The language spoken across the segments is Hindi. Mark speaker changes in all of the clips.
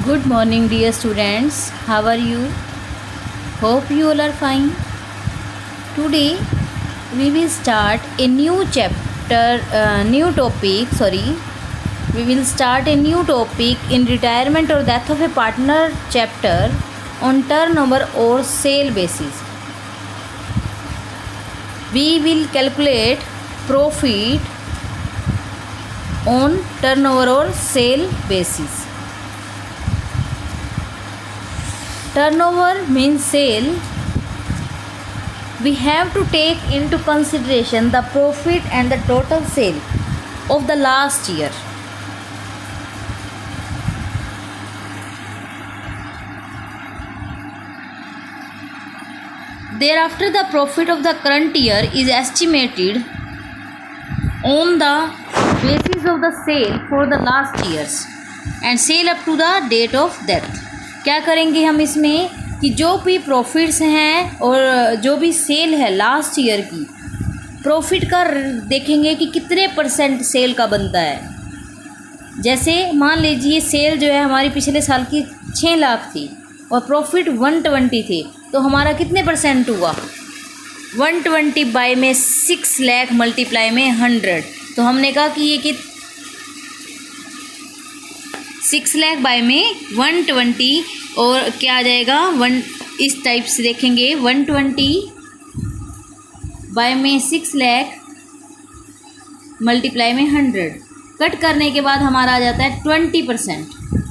Speaker 1: Good morning, dear students. How are you? Hope you all are fine. Today, we will start a new chapter, new topic. We will start a new topic in retirement or death of a partner chapter on turnover or sale basis. We will calculate profit on turnover or sale basis. Turnover means sale. We have to take into consideration the profit and the total sale of the last year. Thereafter, the profit of the current year is estimated on the basis of the sale for the last years and sale up to the date of death. क्या करेंगे हम इसमें कि जो भी प्रॉफिट्स हैं और जो भी सेल है लास्ट ईयर की प्रॉफिट का देखेंगे कि कितने परसेंट सेल का बनता है। जैसे मान लीजिए सेल जो है हमारी पिछले साल की 6 लाख थी और प्रॉफिट 120 थे, तो हमारा कितने परसेंट हुआ? 120 बाय में 6 लाख मल्टीप्लाई में 100, तो हमने कहा कि ये कि 6 लाख बाय में 120 और क्या आ जाएगा 1 इस टाइप से देखेंगे 120 बाय में 6 लाख मल्टीप्लाई में 100 कट करने के बाद हमारा आ जाता है 20%।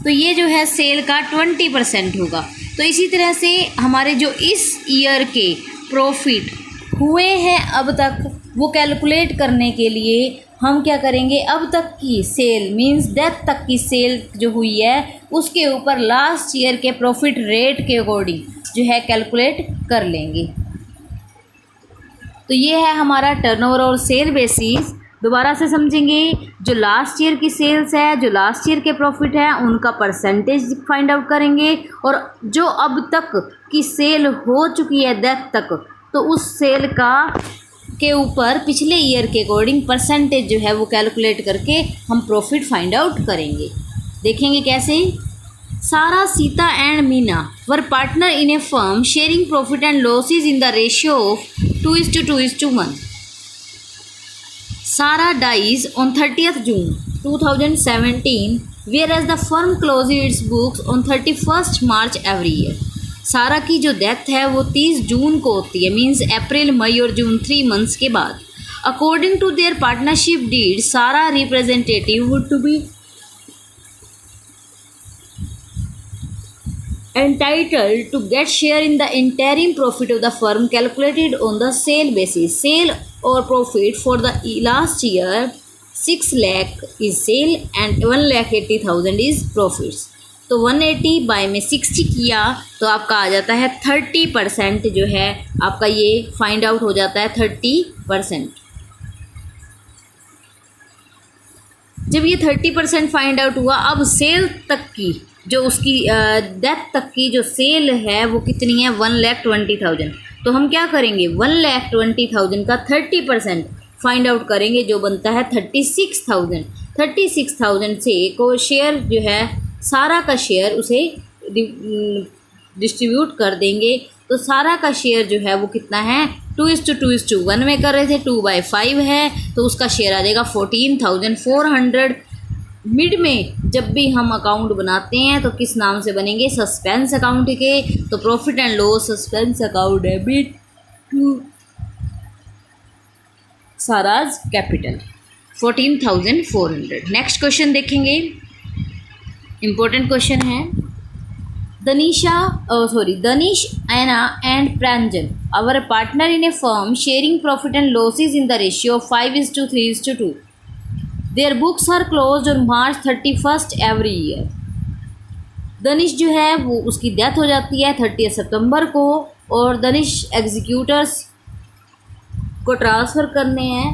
Speaker 1: तो ये जो है सेल का 20% होगा। तो इसी तरह से हमारे जो इस ईयर के प्रॉफिट हुए हैं अब तक वो कैलकुलेट करने के लिए हम क्या करेंगे, अब तक की सेल मींस डेथ तक की सेल जो हुई है उसके ऊपर लास्ट ईयर के प्रॉफिट रेट के अकॉर्डिंग जो है कैलकुलेट कर लेंगे। तो ये है हमारा टर्नओवर और सेल बेसिस। दोबारा से समझेंगे, जो लास्ट ईयर की सेल्स है, जो लास्ट ईयर के प्रॉफिट है, उनका परसेंटेज फाइंड आउट करेंगे और जो अब तक की सेल हो चुकी है डेथ तक, तो उस सेल का के ऊपर पिछले ईयर के अकॉर्डिंग परसेंटेज जो है वो कैलकुलेट करके हम प्रॉफिट फाइंड आउट करेंगे। देखेंगे कैसे। सारा, Sita and Meena were partner in a firm sharing profit and losses in the ratio of 2:2:1। Sarah dies on 30th June 2017, whereas the firm closes its books on 31st March every year. सारा की जो डेथ है वो 30 जून को होती है, मीन्स अप्रैल, मई और जून 3 मंथ्स के बाद। According to their partnership deed, सारा representative would to be entitled to get share in the interim profit of the firm calculated on the sale basis. Sale or profit for the last year 6 lakh is sale and 1,80,000 is profits. तो 180 बाय में 60 किया तो आपका आ जाता है 30% जो है आपका ये फाइंड आउट हो जाता है 30%। जब ये 30% फाइंड आउट हुआ, अब सेल तक की जो उसकी डेथ तक की जो सेल है वो कितनी है 1,20,000। तो हम क्या करेंगे 1,20,000 का 30% फाइंड आउट करेंगे जो बनता है 36,000। 36,000 से को शेयर जो है सारा का शेयर उसे डिस्ट्रीब्यूट कर देंगे। तो सारा का शेयर जो है वो कितना है 2:2:1 में कर रहे थे, 2/5 है तो उसका शेयर आ जाएगा 14,400। मिड में जब भी हम अकाउंट बनाते हैं तो किस नाम से बनेंगे, सस्पेंस अकाउंट के। तो profit and loss suspense account debit to साराज कैपिटल 14,400। नेक्स्ट क्वेश्चन देखेंगे, इम्पोर्टेंट क्वेश्चन है। Danish, Ana and Pranjal are partner in a firm sharing profit and losses in the ratio of 5:3:2। Their books are closed on March 31st every year. Danish जो है वो उसकी डेथ हो जाती है 30 सितंबर को और दनिश एग्जीक्यूटर्स को ट्रांसफ़र करने हैं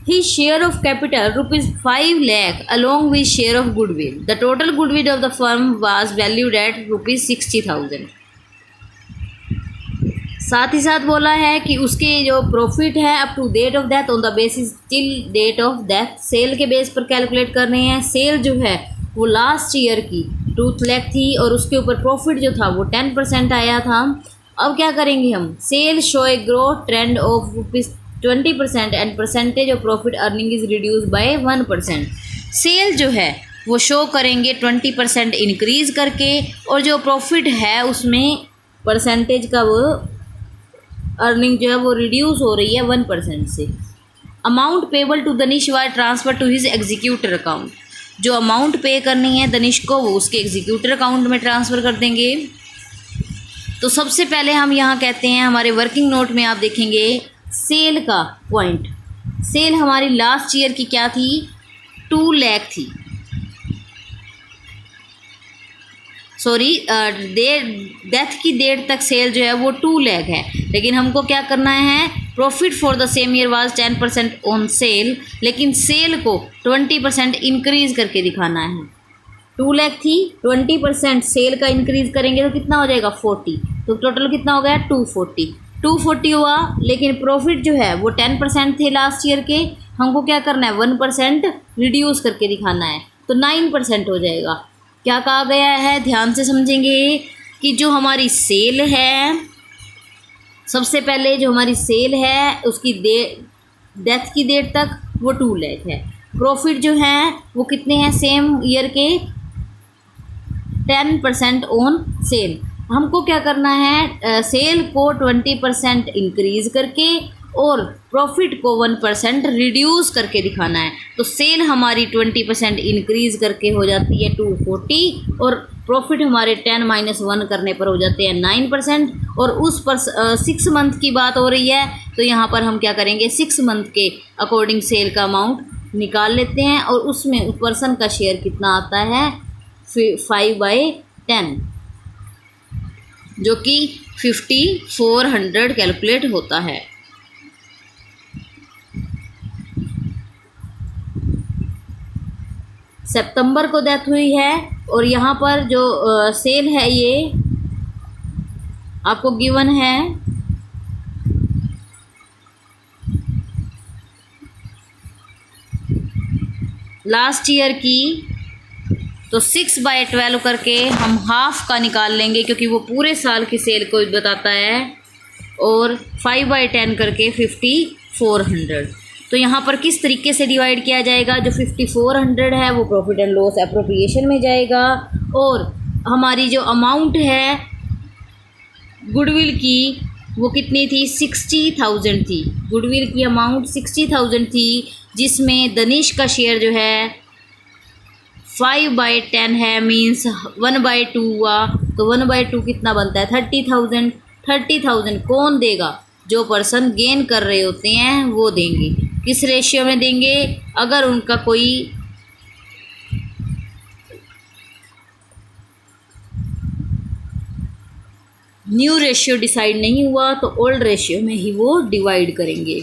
Speaker 1: his share of capital ₹5 lakh along with share of goodwill. The total goodwill of the firm was valued at ₹60,000. साथ ही साथ बोला है कि उसके जो प्रॉफिट है up to date of death on the basis till date of death, sale के बेस पर कैलकुलेट करने हैं। सेल जो है वो लास्ट ईयर की 2 लाख थी और उसके ऊपर प्रॉफिट जो था वो 10% आया था। अब क्या करेंगे हम, sale show a growth trend of ₹20% and percentage of profit earning is reduce by 1%। Sale जो है वो शो करेंगे 20% इंक्रीज़ करके और जो प्रॉफिट है उसमें परसेंटेज का वो अर्निंग जो है वो रिड्यूस हो रही है 1% से। Amount payable to Danish why transfer to his executor account, जो अमाउंट पे करनी है दनिश को वो उसके एग्जीक्यूटर अकाउंट में ट्रांसफ़र कर देंगे। तो सबसे पहले हम यहाँ कहते हैं हमारे वर्किंग नोट में आप देखेंगे सेल का पॉइंट। सेल हमारी लास्ट ईयर की क्या थी, 2 लाख थी, सॉरी डेथ की डेट तक सेल जो है वो 2 लाख है, लेकिन हमको क्या करना है, profit for the same year was 10% on sale, लेकिन सेल को 20% इंक्रीज़ करके दिखाना है। 2 लाख थी, 20% सेल का इंक्रीज़ करेंगे तो कितना हो जाएगा 40, तो टोटल कितना हो गया 240 हुआ, लेकिन प्रॉफिट जो है वो 10% थे लास्ट ईयर के, हमको क्या करना है 1% रिड्यूस करके दिखाना है, तो 9% हो जाएगा। क्या कहा गया है, ध्यान से समझेंगे कि जो हमारी सेल है, सबसे पहले जो हमारी सेल है उसकी डेथ की डेट तक वो 2 लाख है। प्रॉफिट जो है वो कितने हैं, सेम ईयर के 10% ऑन सेल। हमको क्या करना है, सेल को 20% इंक्रीज़ करके और प्रॉफिट को 1% रिड्यूस करके दिखाना है। तो सेल हमारी 20% इंक्रीज़ करके हो जाती है 240 और प्रॉफिट हमारे 10 - 1 करने पर हो जाते हैं 9%। और उस पर 6 मंथ की बात हो रही है, तो यहाँ पर हम क्या करेंगे 6 मंथ के अकॉर्डिंग सेल का अमाउंट निकाल लेते हैं और उसमें उस पर्सन का शेयर कितना आता है 5/10, जो कि 5400 कैलकुलेट होता है। सितंबर को डेथ हुई है और यहाँ पर जो सेल है ये आपको गिवन है लास्ट ईयर की, तो 6/12 करके हम हाफ का निकाल लेंगे क्योंकि वो पूरे साल की सेल को बताता है, और 5/10 करके 5400। तो यहाँ पर किस तरीके से डिवाइड किया जाएगा, जो 5400 है वो प्रॉफिट एंड लॉस एप्रोप्रिएशन में जाएगा, और हमारी जो अमाउंट है गुडविल की वो कितनी थी 60,000 थी। गुडविल की अमाउंट 60,000 थी, जिसमें दनिश का शेयर जो है 5/10 है, मीन्स 1/2 हुआ, तो 1/2 कितना बनता है 30,000। 30,000 कौन देगा, जो पर्सन गेन कर रहे होते हैं वो देंगे। किस रेशियो में देंगे, अगर उनका कोई न्यू रेशियो डिसाइड नहीं हुआ तो ओल्ड रेशियो में ही वो डिवाइड करेंगे।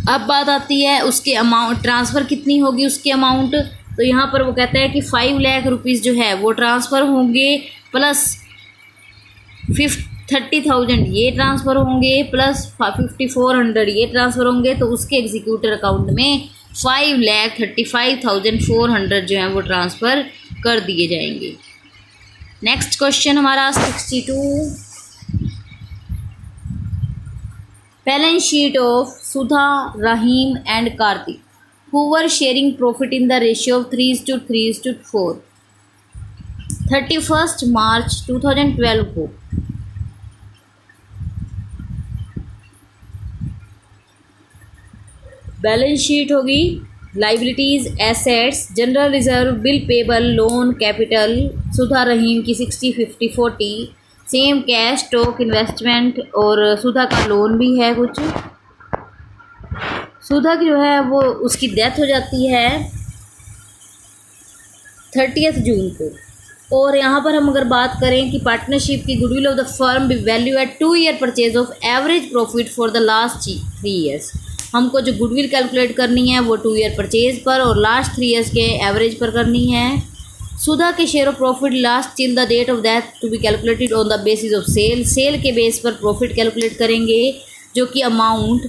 Speaker 1: अब बात आती है उसके अमाउंट, ट्रांसफ़र कितनी होगी उसकी अमाउंट। तो यहाँ पर वो कहता है कि 5 लाख रुपीज़ जो है वो ट्रांसफ़र होंगे, प्लस 30,000 ये ट्रांसफ़र होंगे, प्लस 5400 ये ट्रांसफ़र होंगे, तो उसके एग्जीक्यूटर अकाउंट में 5,35,400 जो है वो ट्रांसफ़र कर दिए जाएंगे। नेक्स्ट क्वेश्चन हमारा 62, balance sheet of Sudha, Rahim and Kartik who were sharing profit in the ratio of 3:3:4 31 March 2012 को। बैलेंस शीट होगी liabilities, assets, general reserve, bill payable, loan, capital. Sudha Rahim की 60-50-40, सेम कैश, स्टॉक, इन्वेस्टमेंट, और सुधा का लोन भी है कुछ। सुधा की जो है वो उसकी डेथ हो जाती है 30 जून को। और यहाँ पर हम अगर बात करें कि पार्टनरशिप की goodwill of the firm be value at 2 year purchase of average profit for the last 3 years. हमको जो गुडविल कैलकुलेट करनी है वो 2 ईयर परचेज पर और लास्ट 3 ईयर्स के एवरेज पर करनी है। सुधा के share of profit last till the date of death to be calculated on the basis of sale. Sale के बेस पर प्रॉफिट कैलकुलेट करेंगे, जो कि अमाउंट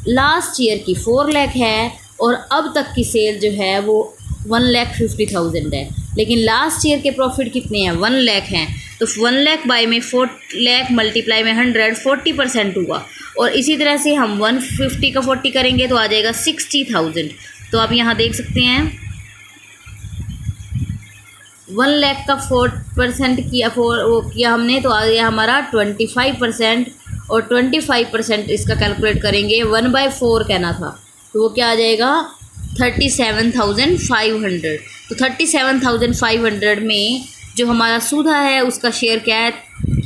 Speaker 1: लास्ट ईयर की 4 लाख है और अब तक की सेल जो है वो 1,50,000 है। लेकिन लास्ट ईयर के प्रॉफिट कितने हैं, 1 लाख हैं। तो 1 लाख बाई में 4 लाख मल्टीप्लाई में 100, 40% हुआ। और इसी तरह से हम 150 का 40 करेंगे तो आ जाएगा 60,000। तो आप यहाँ देख सकते हैं 1 लाख का 4% किया, वो किया हमने, तो आ गया हमारा 25%। और 25% इसका कैलकुलेट करेंगे, 1/4 कहना था, तो वो क्या आ जाएगा 37,500। तो 37,500 में जो हमारा सुधा है उसका शेयर क्या है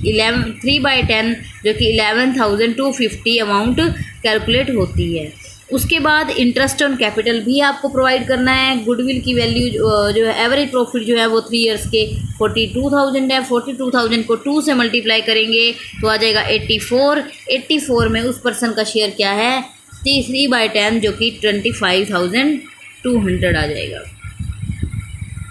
Speaker 1: 3/10, जो कि 11,250 अमाउंट कैलकुलेट होती है। उसके बाद इंटरेस्ट ऑन कैपिटल भी आपको प्रोवाइड करना है। गुडविल की वैल्यू जो है एवरेज प्रॉफिट जो है वो 3 इयर्स के 42,000 है। 42,000 को 2 से मल्टीप्लाई करेंगे तो आ जाएगा 84। 84 में उस पर्सन का शेयर क्या है 3/10, जो कि 25,200 आ जाएगा।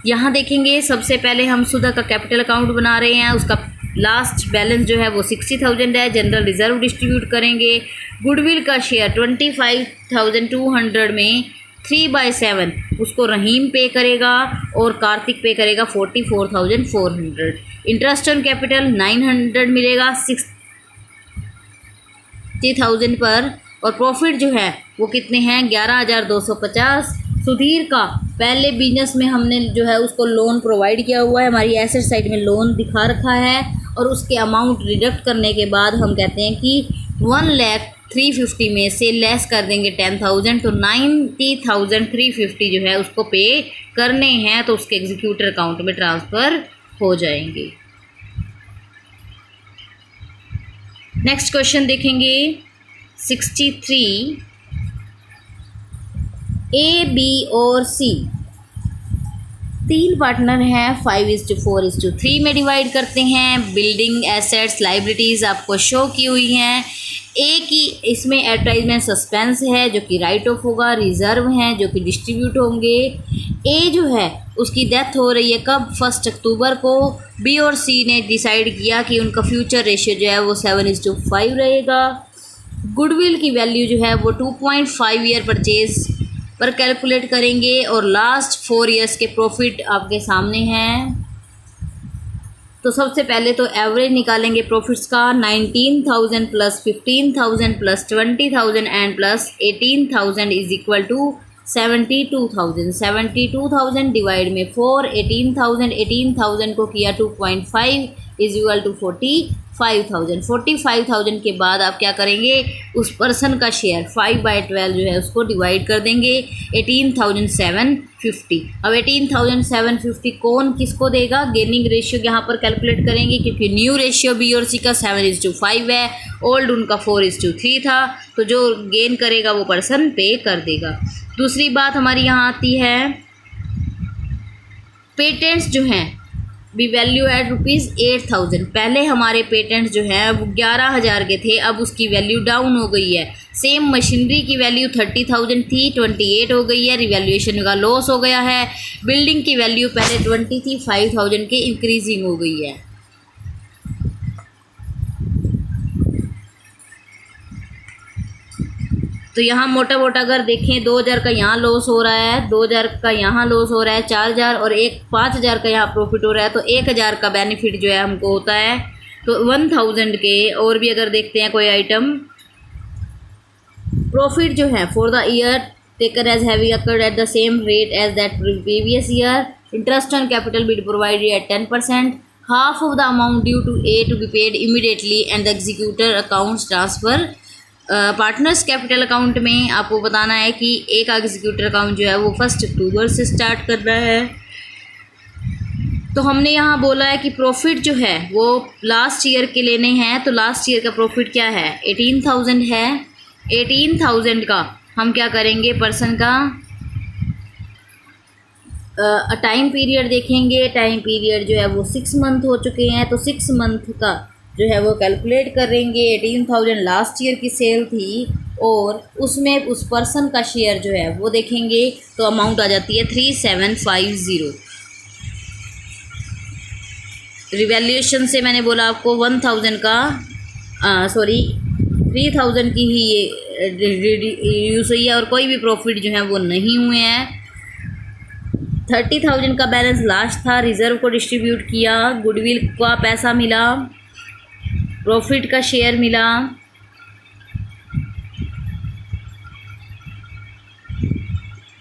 Speaker 1: यहाँ देखेंगे सबसे पहले हम सुधा का कैपिटल अकाउंट बना रहे हैं। उसका लास्ट बैलेंस जो है वो 60,000 है। जनरल रिजर्व डिस्ट्रीब्यूट करेंगे। गुडविल का शेयर 25,200 में 3/7 उसको रहीम पे करेगा और कार्तिक पे करेगा 44,400। इंटरेस्ट ऑन कैपिटल 900 मिलेगा 60,000 पर। और प्रॉफिट जो है वो कितने हैं 11,250। सुधीर का पहले बिजनेस में हमने जो है उसको लोन प्रोवाइड किया हुआ है, हमारी एसेट साइड में लोन दिखा रखा है। और उसके अमाउंट डिडक्ट करने के बाद हम कहते हैं कि 1,350,000 में से लेस कर देंगे 10,000, तो 90,350 जो है उसको पे करने हैं, तो उसके एग्जीक्यूटर अकाउंट में ट्रांसफ़र हो जाएंगे। नेक्स्ट क्वेश्चन देखेंगे 63। ए, बी और सी 3 पार्टनर हैं, 5:4:3 में डिवाइड करते हैं। बिल्डिंग एसेट्स लाइबिलिटीज़ आपको शो की हुई हैं। ए की इसमें एडवर्टाइजमेंट सस्पेंस है जो कि राइट ऑफ होगा। रिजर्व हैं जो कि डिस्ट्रीब्यूट होंगे। ए जो है उसकी डेथ हो रही है कब 1 अक्टूबर को। बी और सी ने डिसाइड किया कि उनका फ्यूचर रेशियो जो है वो 7:5 रहेगा। गुडविल की वैल्यू जो है वो 2.5 ईयर परचेज पर कैलकुलेट करेंगे। और लास्ट 4 ईयर्स के प्रॉफिट आपके सामने हैं। तो सबसे पहले तो एवरेज निकालेंगे प्रॉफिट्स का। 19,000 plus 15,000 plus 20,000 and plus 18,000 is equal to 72,000। 72,000 divide में 4, 18,000। 18,000 को किया 2.5 इज इक्वल टू 45,000। 45,000 के बाद आप क्या करेंगे उस पर्सन का शेयर 5/12 जो है उसको डिवाइड कर देंगे 18,750। अब 18,750 कौन किसको देगा, गेनिंग रेशियो यहाँ पर कैलकुलेट करेंगे क्योंकि न्यू रेशियो बी और सी का 7:5 है, ओल्ड उनका 4:3 था, तो जो गेन करेगा वो पर्सन पे कर देगा। दूसरी बात हमारी यहाँ आती है पेटेंट्स जो हैं बी वैल्यू एट ₹8,000। पहले हमारे पेटेंट्स जो हैं वो 11,000 के थे, अब उसकी वैल्यू डाउन हो गई है। सेम मशीनरी की वैल्यू 30,000 थी, 28 हो गई है, रिवैल्यूएशन का लॉस हो गया है। बिल्डिंग की वैल्यू पहले 20 थी, 5,000 की इंक्रीजिंग हो गई है। तो यहाँ मोटा मोटा अगर देखें 2,000 का यहाँ लॉस हो रहा है, 2,000 का यहाँ लॉस हो रहा है, 4,000 और 5,000 का यहाँ प्रॉफिट हो रहा है, तो 1,000 का बेनिफिट जो है हमको होता है। तो 1,000 के और भी अगर देखते हैं कोई आइटम प्रॉफिट जो है for the year taken as having occurred at the same rate as that previous year. Interest on capital be provided at 10%। Half of the amount due to A to be paid immediately and the executor accounts transfer. Partners capital account में आपको बताना है कि एक एग्जीक्यूटर अकाउंट जो है वो 1 अक्टूबर से स्टार्ट करना है। तो हमने यहाँ बोला है कि प्रॉफिट जो है वो लास्ट ईयर के लेने हैं, तो लास्ट ईयर का प्रॉफिट क्या है 18,000 है। 18,000 का हम क्या करेंगे पर्सन का टाइम पीरियड देखेंगे। टाइम पीरियड जो है वो 6 मंथ हो चुके हैं, तो 6 मंथ का जो है वो कैलकुलेट करेंगे। 18,000 लास्ट ईयर की सेल थी और उसमें उस पर्सन का शेयर जो है वो देखेंगे तो अमाउंट आ जाती है 3,750। रिवैल्यूएशन से मैंने बोला आपको 1000 का 3000 की ही ये यूज़ हुई है और कोई भी प्रॉफिट जो है वो नहीं हुए हैं। 30,000 का बैलेंस लास्ट था, रिज़र्व को डिस्ट्रीब्यूट किया, गुडविल का पैसा मिला, प्रॉफिट का शेयर मिला,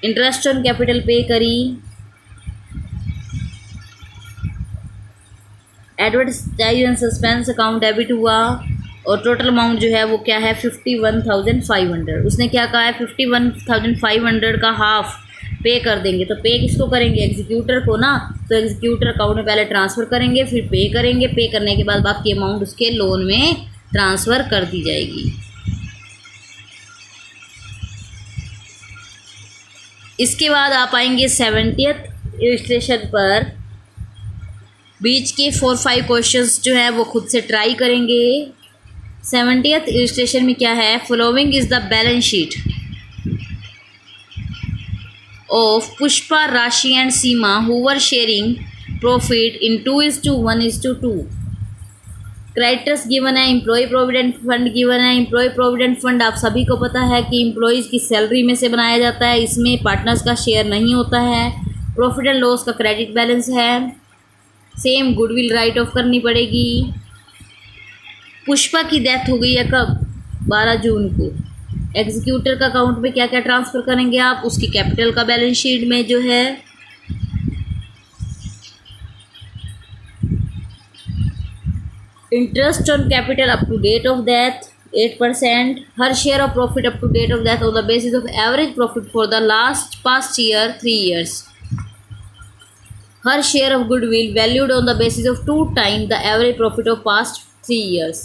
Speaker 1: इंटरेस्ट ऑन कैपिटल पे करी, advertise and suspense account debit हुआ और टोटल अमाउंट जो है वो क्या है 51,500। उसने क्या कहा है 51,500 का हाफ पे कर देंगे। तो पे किसको करेंगे? एग्जीक्यूटर को ना। तो एग्जीक्यूटर अकाउंट में पहले ट्रांसफ़र करेंगे, फिर पे करेंगे, पे करने के बाद बाकी अमाउंट उसके लोन में ट्रांसफ़र कर दी जाएगी। इसके बाद आप आएंगे 70th इलस्ट्रेशन पर। बीच के 4-5 क्वेश्चंस जो है वो खुद से ट्राई करेंगे। 70th इलस्ट्रेशन में क्या है, following is the balance sheet of Pushpa, Rashi and Seema who were sharing profit in 2:1:2. Creditors given है, एम्प्लॉय प्रोविडेंट फंड गिवन है। एम्प्लॉय प्रोविडेंट फंड आप सभी को पता है कि एम्प्लॉयज़ की सैलरी में से बनाया जाता है, इसमें पार्टनर्स का शेयर नहीं होता है। प्रॉफिट एंड लॉस का क्रेडिट बैलेंस है। सेम गुडविल राइट ऑफ करनी पड़ेगी। पुष्पा की डेथ हो गई है कब? 12 जून को। एग्जीक्यूटर का अकाउंट में क्या क्या ट्रांसफ़र करेंगे आप? उसकी कैपिटल का बैलेंस शीट में जो है interest on capital up to date of death 8%। Her share of profit up to date of death on the basis of average profit for the last past year 3 years। Her share of goodwill valued on the basis of 2 times the average profit of past 3 years।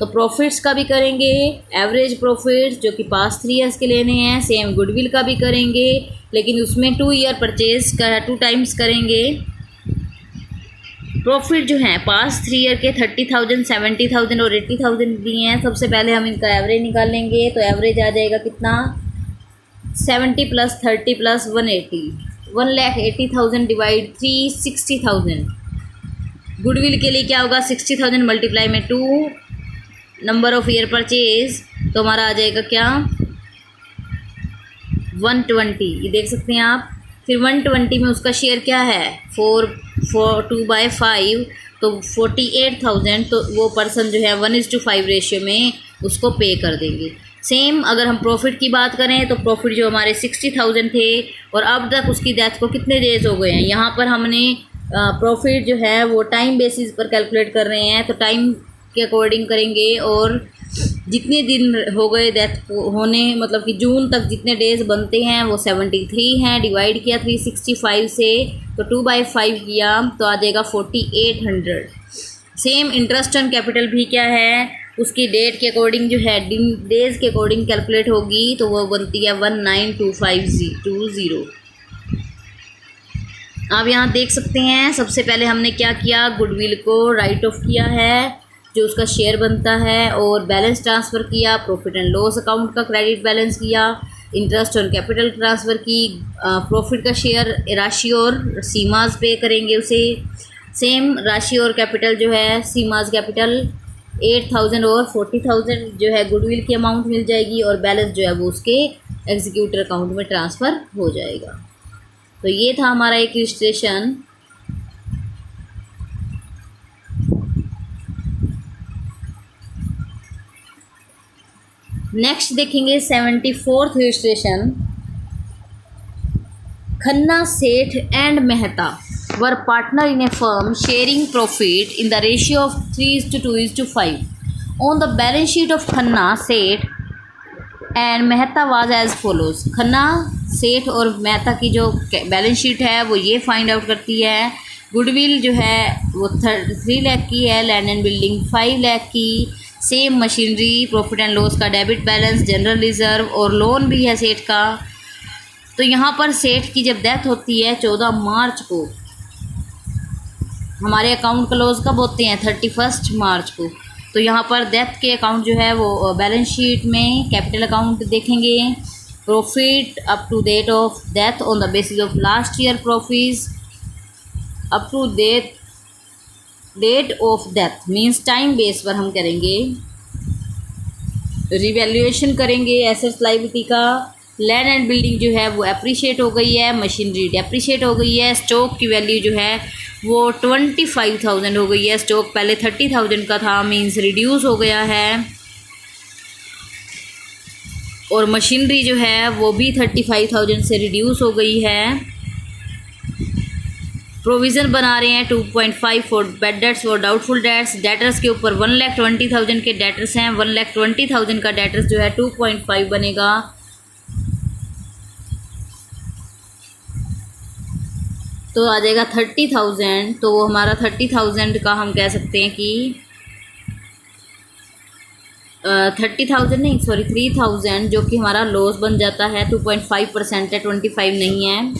Speaker 1: तो प्रॉफिट्स का भी करेंगे, एवरेज प्रॉफिट जो कि पास्ट 3 years के लेने हैं। सेम गुडविल का भी करेंगे, लेकिन उसमें 2 year परचेज का 2 times करेंगे। प्रॉफिट जो है पास्ट 3 year के 30,000, 70,000 और 80,000 दिए हैं। सबसे पहले हम इनका एवरेज निकाल लेंगे। तो एवरेज आ जाएगा कितना? 70 + 30 + 180, 1,80,000 डिवाइड 3, 60,000। गुडविल के लिए क्या होगा? 60,000 मल्टीप्लाई में 2 नंबर ऑफ ईयर परचेज, तो हमारा आ जाएगा क्या? 120। ये देख सकते हैं आप। फिर 120 में उसका शेयर क्या है? 2/5, तो 48,000। तो वो पर्सन जो है 1:5 रेशियो में उसको पे कर देंगे। सेम अगर हम प्रॉफिट की बात करें तो प्रॉफिट जो हमारे 60,000 थे और अब तक उसकी डेथ को कितने डेज हो गए हैं? यहाँ पर हमने प्रॉफिट जो है वो टाइम बेसिस पर कैलकुलेट कर रहे हैं, तो टाइम के अकॉर्डिंग करेंगे और जितने दिन हो गए डेथ होने, मतलब कि जून तक जितने डेज़ बनते हैं वो 73 हैं। डिवाइड किया 365 से, तो 2/5 किया तो आ जाएगा 4800। सेम इंटरेस्ट ऑन कैपिटल भी क्या है? उसकी डेट के अकॉर्डिंग जो है डेज़ के अकॉर्डिंग कैलकुलेट होगी, तो वो बनती है 192520। आप यहाँ देख सकते हैं सबसे पहले हमने क्या किया? गुडविल को राइट ऑफ किया है जो उसका शेयर बनता है, और बैलेंस ट्रांसफ़र किया, प्रॉफिट एंड लॉस अकाउंट का क्रेडिट बैलेंस किया, इंटरेस्ट ऑन कैपिटल ट्रांसफ़र की, प्रॉफिट का शेयर राशि और सीमाज पे करेंगे उसे। सेम राशि और कैपिटल जो है सीमाज कैपिटल 8,000 और 40,000 जो है गुडविल की अमाउंट मिल जाएगी, और बैलेंस जो है वो उसके एग्जीक्यूटर अकाउंट में ट्रांसफ़र हो जाएगा। तो ये था हमारा एक इलस्ट्रेशन। नेक्स्ट देखेंगे 74th illustration. Khanna, Seth and Mehta were partner in a firm sharing profit in the ratio of 3:2:5। On the balance sheet of Khanna, Seth and Mehta was as follows. Khanna, Seth और मेहता की जो बैलेंस शीट है वो ये फाइंड आउट करती है। गुडविल जो है वो 3 लाख की है, लैंड एंड बिल्डिंग 5 लाख की, same machinery, profit and loss का डेबिट बैलेंस, जनरल रिजर्व और लोन भी है सेठ का। तो यहाँ पर सेठ की जब डेथ होती है 14 मार्च को, हमारे अकाउंट क्लोज कब होते हैं? 31 मार्च को। तो यहाँ पर डेथ के अकाउंट जो है वो बैलेंस शीट में कैपिटल अकाउंट देखेंगे, profit up to date of death on the basis of last year profit up to date date of death means time base पर हम करेंगे, रिवैल्यूएशन करेंगे एसेट्स लायबिलिटी का। लैंड एंड बिल्डिंग जो है वो एप्रिशिएट हो गई है, मशीनरी डेप्रिशिएट हो गई है, स्टॉक की वैल्यू जो है वो 25,000 हो गई है, स्टॉक पहले 30,000 का था मीन्स रिड्यूस हो गया है, और मशीनरी जो है वो भी 35,000 से रिड्यूस हो गई है। प्रोविज़न बना रहे हैं 2.5 फॉर बैड डेट्स और डाउटफुल डेट्स। डेटर्स के ऊपर 1,20,000 के डेटर्स हैं, 1,20,000 का डेटर्स जो है 2.5 बनेगा। तो आ जाएगा 30,000, तो वो हमारा 30,000 का हम कह सकते हैं कि 30,000 नहीं सॉरी 3,000 जो कि हमारा लॉस बन जाता है। 2.5% है, 25 नहीं है।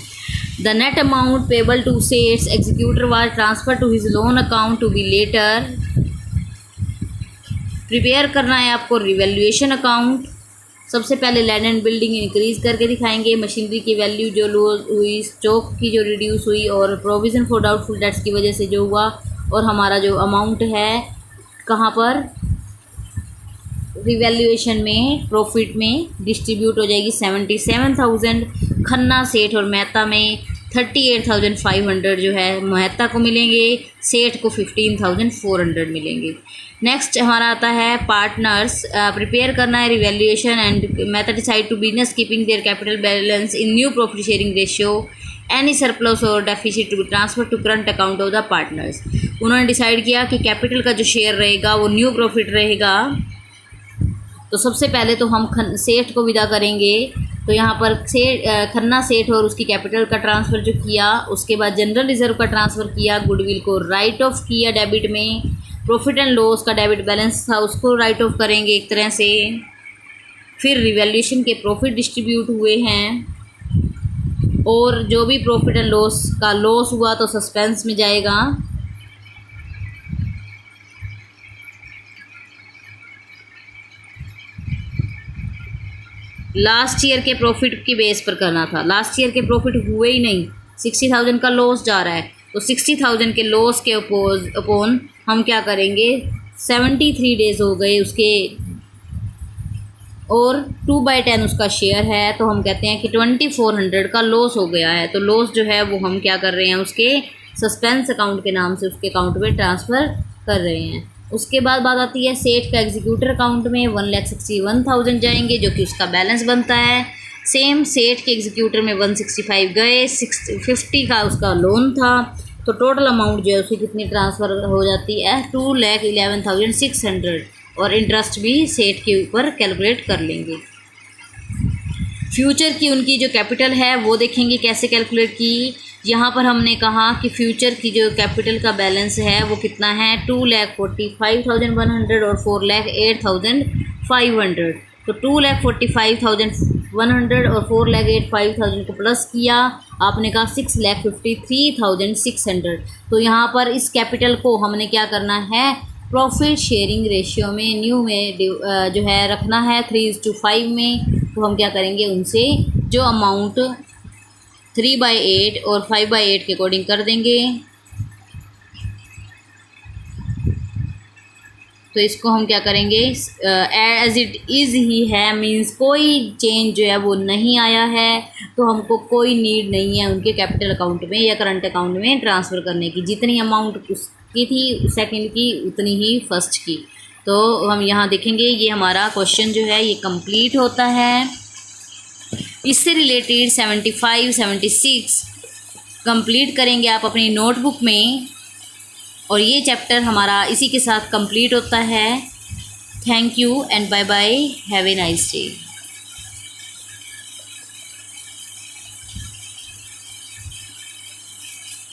Speaker 1: The net amount payable to sets executor was transfer to his loan account to be later. Prepare करना है आपको रिवैल्यूएशन अकाउंट। सबसे पहले लैंड एंड बिल्डिंग इंक्रीज़ करके दिखाएंगे, मशीनरी की वैल्यू जो लूज हुई, स्टॉक की जो रिड्यूस हुई, और प्रोविज़न फॉर डाउटफुल डेट्स की वजह से जो हुआ, और हमारा जो अमाउंट है कहाँ पर रिवैल्यूएशन में प्रॉफिट में डिस्ट्रीब्यूट हो जाएगी 77,000। खन्ना, सेठ और मेहता में 38,500 जो है मेहता को मिलेंगे, सेठ को 15,400 मिलेंगे। नेक्स्ट हमारा आता है पार्टनर्स। प्रिपेयर करना है revaluation and method decide to business keeping their capital balance in new profit sharing ratio, any surplus or deficit to be transfer to current account of the partners. उन्होंने डिसाइड किया कि कैपिटल का जो शेयर रहेगा वो न्यू प्रॉफिट रहेगा। तो सबसे पहले तो हम सेठ को विदा करेंगे, तो यहाँ पर खन्ना सेठ और उसकी कैपिटल का ट्रांसफ़र जो किया, उसके बाद जनरल रिजर्व का ट्रांसफ़र किया, गुडविल को राइट ऑफ किया डेबिट में, प्रॉफिट एंड लॉस का डेबिट बैलेंस था उसको राइट ऑफ करेंगे एक तरह से। फिर रिवैल्यूएशन के प्रॉफिट डिस्ट्रीब्यूट हुए हैं, और जो भी प्रॉफिट एंड लॉस का लॉस हुआ तो सस्पेंस में जाएगा। लास्ट ईयर के प्रॉफिट की बेस पर करना था, लास्ट ईयर के प्रॉफिट हुए ही नहीं, 60,000 का लॉस जा रहा है, तो 60,000 के लॉस के अपोन हम क्या करेंगे, 73 डेज़ हो गए उसके, और 2/10 उसका शेयर है, तो हम कहते हैं कि 2400 का लॉस हो गया है। तो लॉस जो है वो हम क्या कर रहे हैं, उसके सस्पेंस अकाउंट के नाम से उसके अकाउंट में ट्रांसफ़र कर रहे हैं। उसके बाद बात आती है सेठ का एग्जीक्यूटर अकाउंट में 1,61,000 जाएंगे जो कि उसका बैलेंस बनता है। सेम सेठ के एग्जीक्यूटर में 165 गए, 50 का उसका लोन था, तो टोटल अमाउंट जो है उसकी कितनी ट्रांसफ़र हो जाती है 2,11,600, और इंटरेस्ट भी सेठ के ऊपर कैलकुलेट कर लेंगे। फ्यूचर की उनकी जो कैपिटल है वो देखेंगे कैसे कैलकुलेट की। यहाँ पर हमने कहा कि फ्यूचर की जो कैपिटल का बैलेंस है वो कितना है 2,45,100 और 4,08,500। तो 2,45,100 और 4,08,500 को प्लस किया, आपने कहा 6,53,600। तो यहाँ पर इस कैपिटल को हमने क्या करना है, प्रॉफिट शेयरिंग रेशियो में न्यू में जो है रखना है 3:5 में। तो हम क्या करेंगे, उनसे जो अमाउंट 3/8 और 5/8 के अकॉर्डिंग कर देंगे। तो इसको हम क्या करेंगे, एज इट इज़ ही है, मींस कोई चेंज जो है वो नहीं आया है, तो हमको कोई नीड नहीं है उनके कैपिटल अकाउंट में या करंट अकाउंट में ट्रांसफ़र करने की। जितनी अमाउंट उसकी थी सेकंड की उतनी ही फर्स्ट की। तो हम यहाँ देखेंगे ये हमारा क्वेश्चन जो है ये कंप्लीट होता है। इससे रिलेटेड 75, 76 कंप्लीट करेंगे आप अपनी नोटबुक में, और ये चैप्टर हमारा इसी के साथ कंप्लीट होता है। Thank you and bye bye, have a nice day.